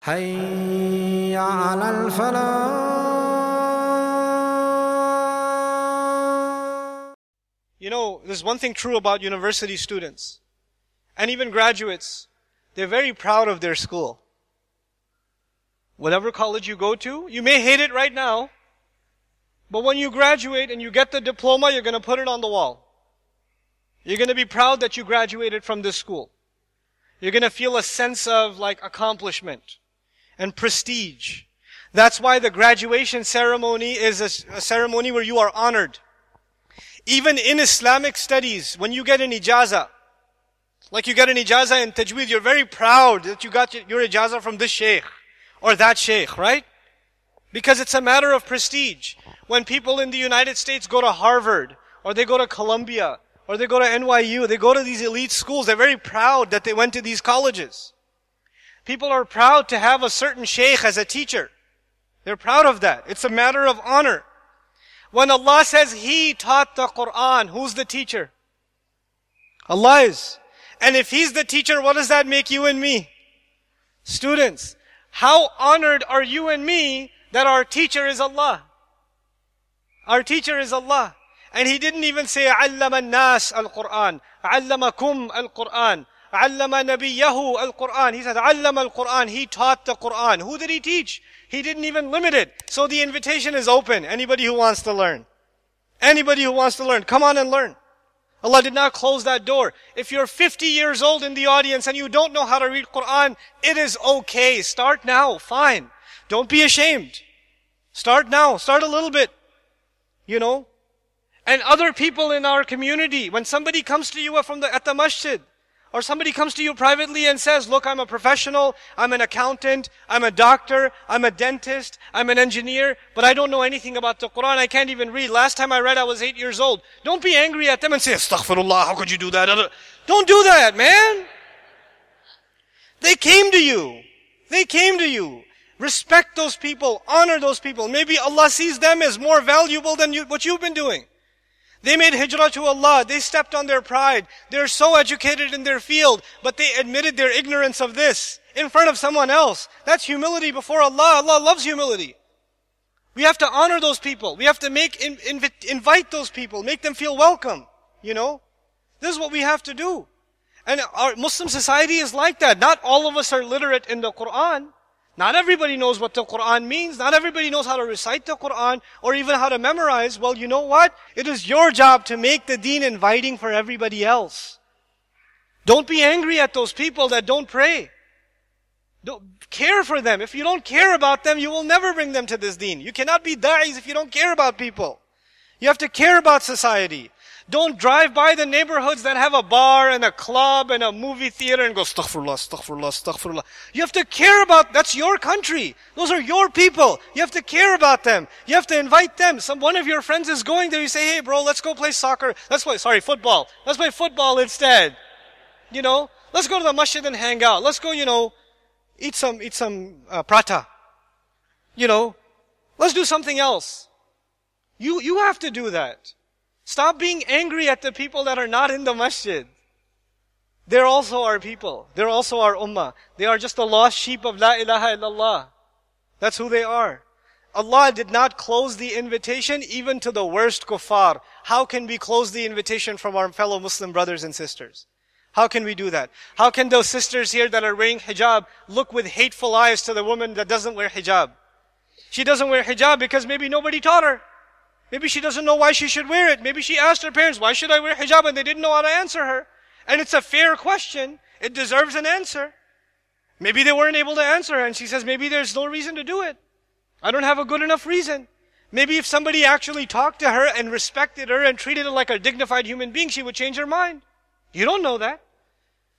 حي على الفلاح. You know, there's one thing true about university students and even graduates. They're very proud of their school. Whatever college you go to, you may hate it right now, but when you graduate and you get the diploma, you're going to put it on the wall. You're going to be proud that you graduated from this school. You're going to feel a sense of accomplishment and prestige. That's why the graduation ceremony is a ceremony where you are honored. Even in Islamic studies, when you get an ijazah, like you get an ijazah in tajweed, you're very proud that you got your ijazah from this sheikh or that sheikh, right? Because it's a matter of prestige. When people in the United States go to Harvard, or they go to Columbia, or they go to NYU, they go to these elite schools, they're very proud that they went to these colleges. People are proud to have a certain sheikh as a teacher. They're proud of that. It's a matter of honor. When Allah says He taught the Quran, who's the teacher? Allah is. And if He's the teacher, what does that make you and me? Students, how honored are you and me that our teacher is Allah? Our teacher is Allah. And He didn't even say, عَلَّمَ النَّاسَ الْقُرْآنِ عَلَّمَكُمْ الْقُرْآنِ عَلَّمَ نَبِيَّهُ الْقُرْآنِ He said, عَلَّمَ الْقُرْآنِ He taught the Quran. Who did He teach? He didn't even limit it. So the invitation is open. Anybody who wants to learn. Anybody who wants to learn, come on and learn. Allah did not close that door. If you're 50 years old in the audience and you don't know how to read Quran, it is okay. Start now. Fine. Don't be ashamed. Start now. Start a little bit. You know. And other people in our community, when somebody comes to you at the masjid, or somebody comes to you privately and says, look, I'm a professional, I'm an accountant, I'm a doctor, I'm a dentist, I'm an engineer, but I don't know anything about the Quran, I can't even read. Last time I read, I was 8 years old. Don't be angry at them and say, astaghfirullah, how could you do that? Don't do that, man. They came to you. They came to you. Respect those people, honor those people. Maybe Allah sees them as more valuable than what you've been doing. They made hijrah to Allah. They stepped on their pride. They're so educated in their field, but they admitted their ignorance of this in front of someone else. That's humility before Allah. Allah loves humility. We have to honor those people. We have to invite those people, make them feel welcome. You know, this is what we have to do. And our Muslim society is like that. Not all of us are literate in the Quran. Not everybody knows what the Quran means. Not everybody knows how to recite the Quran or even how to memorize. Well, you know what? It is your job to make the deen inviting for everybody else. Don't be angry at those people that don't pray. Don't care for them. If you don't care about them, you will never bring them to this deen. You cannot be da'is if you don't care about people. You have to care about society. Don't drive by the neighborhoods that have a bar and a club and a movie theater and go, astaghfirullah, astaghfirullah, astaghfirullah. You have to care about, that's your country. Those are your people. You have to care about them. You have to invite them. One of your friends is going there. You say, hey bro, let's go play soccer. Football. Let's play football instead. You know, let's go to the masjid and hang out. Let's go, eat some prata. You know, let's do something else. You have to do that. Stop being angry at the people that are not in the masjid. They're also our people. They're also our ummah. They are just the lost sheep of La ilaha illallah. That's who they are. Allah did not close the invitation even to the worst kuffar. How can we close the invitation from our fellow Muslim brothers and sisters? How can we do that? How can those sisters here that are wearing hijab look with hateful eyes to the woman that doesn't wear hijab? She doesn't wear hijab because maybe nobody taught her. Maybe she doesn't know why she should wear it. Maybe she asked her parents, why should I wear hijab? And they didn't know how to answer her. And it's a fair question. It deserves an answer. Maybe they weren't able to answer her. And she says, maybe there's no reason to do it. I don't have a good enough reason. Maybe if somebody actually talked to her and respected her and treated her like a dignified human being, she would change her mind. You don't know that.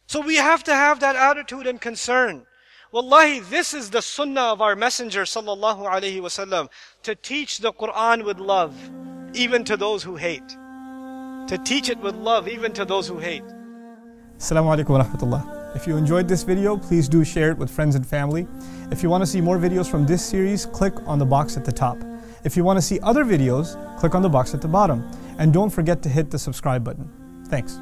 So we have to have that attitude and concern. Wallahi, this is the sunnah of our Messenger sallallahu alaihi wasallam, to teach the Quran with love, even to those who hate. To teach it with love, even to those who hate. Assalamu alaikum wa rahmatullah. If you enjoyed this video, please do share it with friends and family. If you want to see more videos from this series, click on the box at the top. If you want to see other videos, click on the box at the bottom. And don't forget to hit the subscribe button. Thanks.